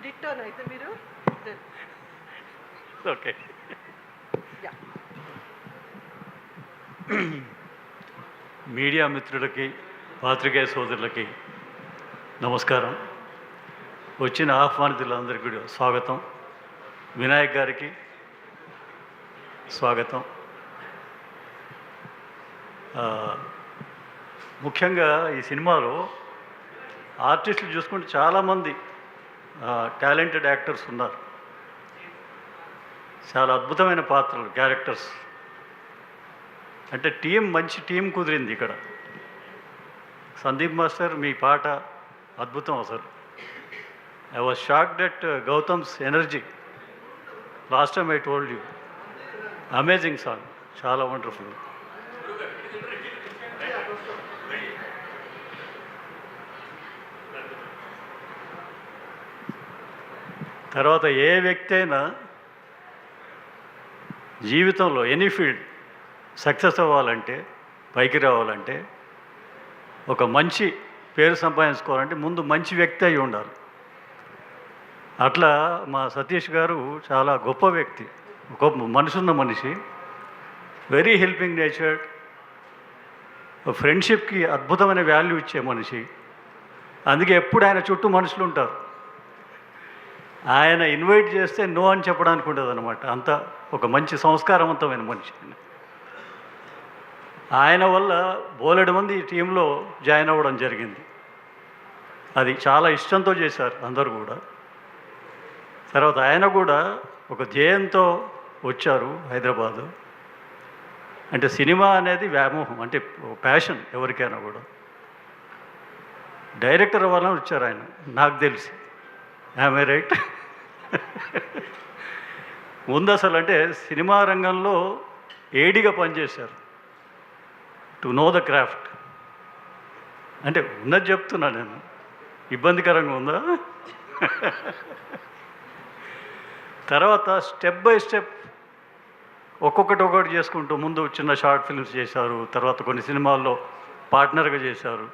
డిట్టోన్ అయితే మీరు okay. Media మిత్రులకి, పాత్రికేయ సోదరులకి నమస్కారం. వచ్చిన ఆహ్వానితులందరికీ కూడా స్వాగతం. వినాయక్ గారికి స్వాగతం. ముఖ్యంగా ఈ సినిమాలో ఆర్టిస్టులు చూసుకుంటే చాలామంది టాలెంటెడ్ యాక్టర్స్ ఉన్నారు. చాలా అద్భుతమైన పాత్రలు, క్యారెక్టర్స్. అంటే మంచి టీం కుదిరింది ఇక్కడ. సందీప్ మాస్టర్, మీ పాట అద్భుతం అసలు. I was shocked at Gautam's energy. Last time I told you, amazing song, చాలా వండర్ఫుల్. తర్వాత ఏ వ్యక్తి అయినా జీవితంలో ఎనీ ఫీల్డ్ సక్సెస్ అవ్వాలంటే, పైకి రావాలంటే, ఒక మంచి పేరు సంపాదించుకోవాలంటే ముందు మంచి వ్యక్తి అయి ఉండాలి. అట్లా మా సతీష్ గారు చాలా గొప్ప వ్యక్తి, గొప్ప మనసున్న మనిషి, వెరీ హెల్పింగ్ నేచర్, ఫ్రెండ్షిప్కి అద్భుతమైన వాల్యూ ఇచ్చే మనిషి. అందుకే ఎప్పుడు ఆయన చుట్టూ మనుషులు ఉంటారు. ఆయన ఇన్వైట్ చేస్తే నో అని చెప్పడానికి ఉండదు అనమాట. అంత ఒక మంచి సంస్కారవంతమైన మనిషి. ఆయన వల్ల బోలెడు మంది ఈ టీంలో జాయిన్ అవ్వడం జరిగింది. అది చాలా ఇష్టంతో చేశారు అందరూ కూడా. తర్వాత ఆయన కూడా ఒక ధ్యేయంతో వచ్చారు హైదరాబాదు. అంటే సినిమా అనేది వ్యామోహం, అంటే ప్యాషన్ ఎవరికైనా కూడా. డైరెక్టర్ అవ్వాలని వచ్చారు ఆయన, నాకు తెలిసి. ఆమె రైట్? ముందు అసలు అంటే సినిమా రంగంలో ఏడిగా పనిచేశారు, టు నో ద క్రాఫ్ట్. అంటే ఉన్నది చెప్తున్నా నేను, ఇబ్బందికరంగా ఉందా? తర్వాత స్టెప్ బై స్టెప్ ఒక్కొక్కటి చేసుకుంటూ ముందు చిన్న షార్ట్ ఫిల్మ్స్ చేశారు, తర్వాత కొన్ని సినిమాల్లో పార్ట్నర్గా చేశారు,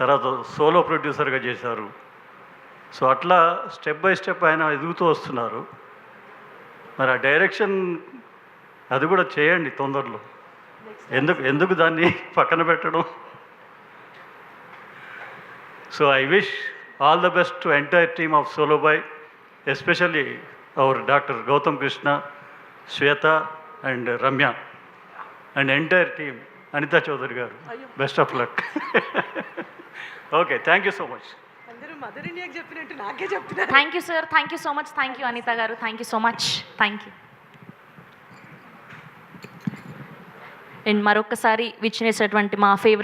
తర్వాత సోలో ప్రొడ్యూసర్గా చేశారు. సో అట్లా స్టెప్ బై స్టెప్ ఆయన ఎదుగుతూ వస్తున్నారు. మరి ఆ డైరెక్షన్ అది కూడా చేయండి తొందరలో. ఎందుకు దాన్ని పక్కన పెట్టడం? So I wish all the best to entire team of Solo Boy, especially our doctor Gautam Krishna, Shweta and Ramya and entire team, Anitha Chowdary garu, best of luck. Okay, thank you so much. Mother ఇండియాకి చెప్పినట్టు నాకే చెప్తున్నారు. Thank you sir, thank you so much. Thank you Anitha garu, thank you so much. Thank you. And మరొకసారి విచ్చేసేటువంటి మా favourite